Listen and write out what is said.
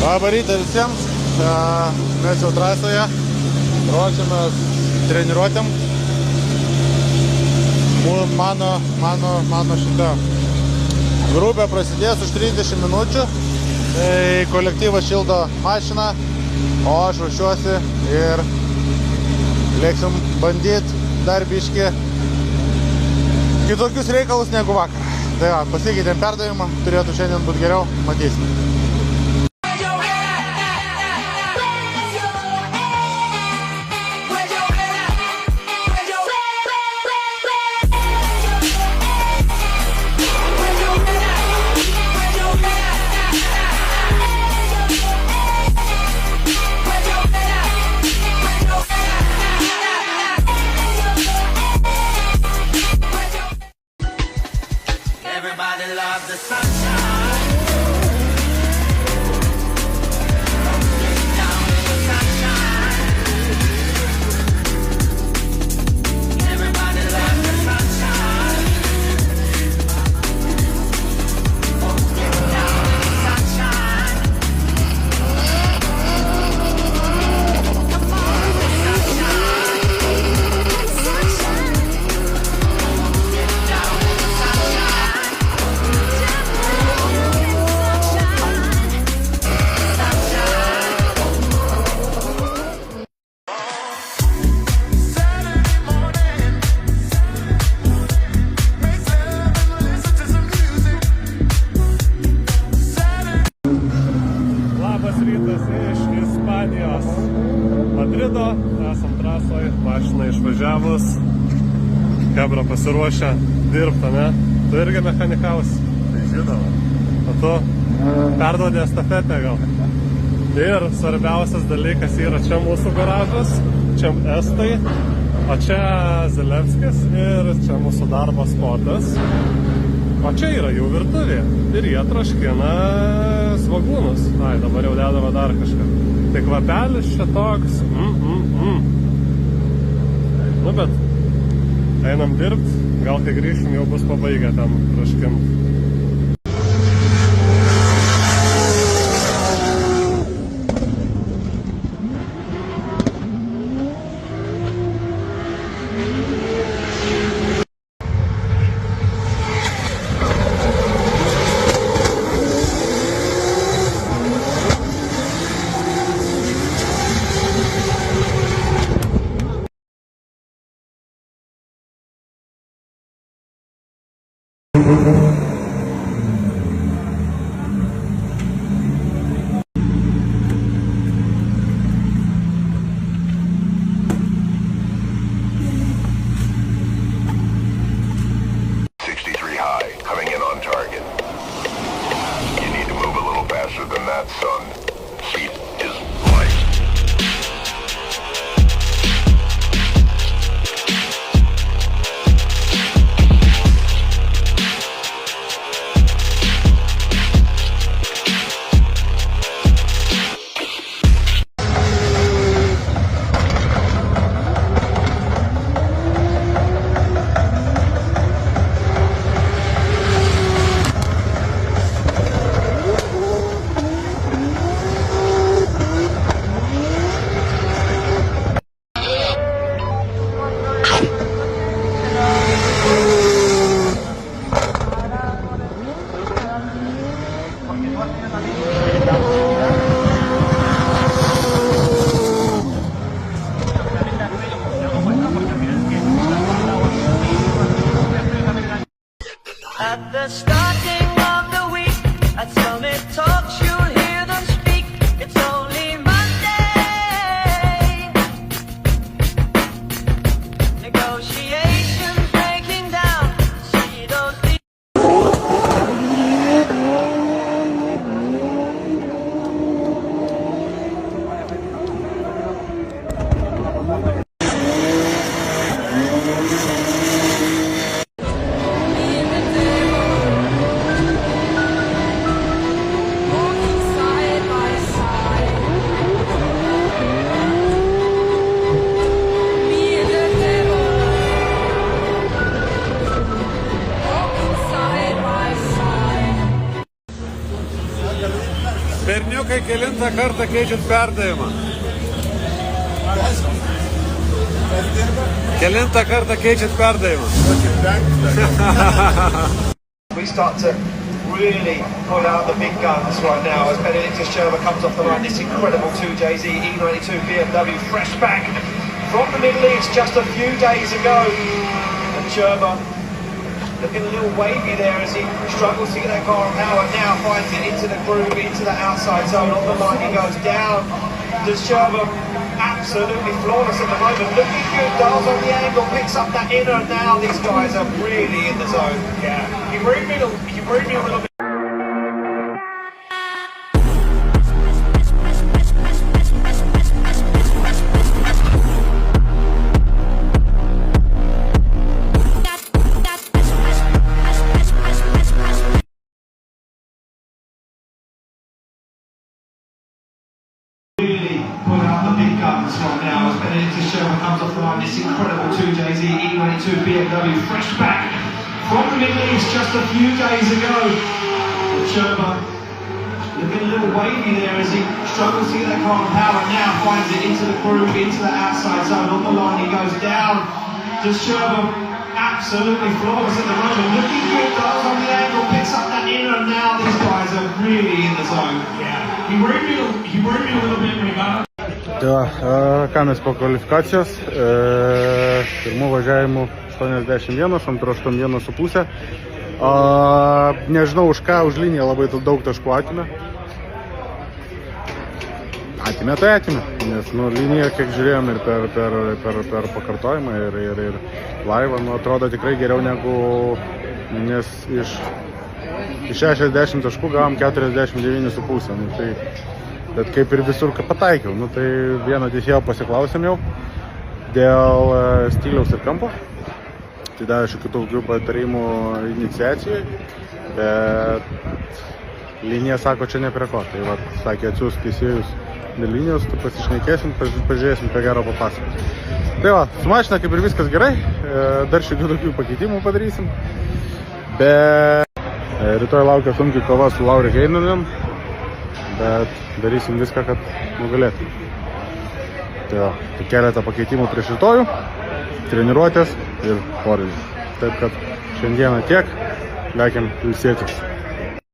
Labą rytą visiems, mes jau trasoje, ruošiamės treniruotėm. Mano šita grupė prasidės už 30 minučių, tai kolektyvas šildo mašiną, o aš ruošiuosi ir lėksim bandyti dar biškį kitokius reikalus negu vakar. Tai va, pasikeitėm perdavimą, turėtų šiandien būti geriau, matysim. Everybody loves the sunshine. Get down with the sunshine. Everybody loves the sunshine. Get down with the sunshine. Come on, the sunshine. Get down with the sunshine. Labas rytas iš Ispanijos Madrido, esam trasoje, mašina išvažiavus, Hebra pasiruošę dirbti, ne? Tu irgi mechanikausi? Tai žinoma. O tu perduodi estafetę gal? Ir svarbiausias dalykas yra čia mūsų garažas, čia estai, o čia Zelevskis ir čia mūsų darbo spotas. O čia yra jų virtuvė ir jie troškina svogūnus. Ai, dabar jau dedama dar kažką. Tai kvapelis čia toks. Nu, bet einam dirbt, gal kai grįšim jau bus pabaigę ten troškint. At the starting of the week, at Summit Talks, you'll hear them speak. It's only Monday. Negotiations breaking down. See those Berniukai, kelintą kartą keičiat perdavimą? Kelintą kartą keičiat perdavimą? We start to really pull out the big guns right now as Benedictus Sherber comes off the line. This incredible 2JZ E92 BMW fresh back from the Middle East just a few days ago. And Sherber looking a little wavy there as he struggles to get that car on power. Now finds it into the groove, into the outside zone. On the line he goes down. Does Sherber absolutely flawless at the moment. Looking good, dials on the angle, picks up that inner. Now these guys are really in the zone. Yeah, he worried me a little bit. Really pull out the big guns right now as Benedictus Sherber comes off the line. This incredible 2JZ E92 BMW fresh back from the Middle East just a few days ago. And Sherber looking a little wavy there as he struggles to get that car on power. Now finds it into the groove, into the outside zone. On the line he goes down. Does Sherber absolutely flawless at the moment. Looking good, dials on the angle, picks up that inner. Now these guys are really in the zone. Yeah. He worried me a little bit when he got. Tai va, ką mes po kvalifikacijos, pirmų važiavimų 81, antrų 81,5. Nežinau už ką, už liniją labai daug taškų atimė. Atimė, nes linija, kiek žiūrėjom ir per pakartojimą ir laivą, atrodo tikrai geriau negu, nes iš 60 taškų gavom 49,5. Tai, bet kaip ir visur pataikiau, tai vieno teisėjo pasiklausėm jau dėl stiliaus ir kampo. Tai davė šiokių tokių patarimų iniciacijai, bet linija sako, čia ne prie ko. Tai va, sakė, atsiųs teisėjus dėl linijos, tai pasišnekėsim, pažiūrėsim, ką gero papasakoti. Tai va, su mašina kaip ir viskas gerai, dar šiokių tokių pakeitimų padarysim. Bet rytoj laukia sunkiai kova su Lauri Heininen, bet darysim viską, kad nugalėtum. Tai va, keletą pakeitimų prieš rytojų, treniruotės ir porilį. Taip kad šiandieną tiek, lekiam ilsėtis.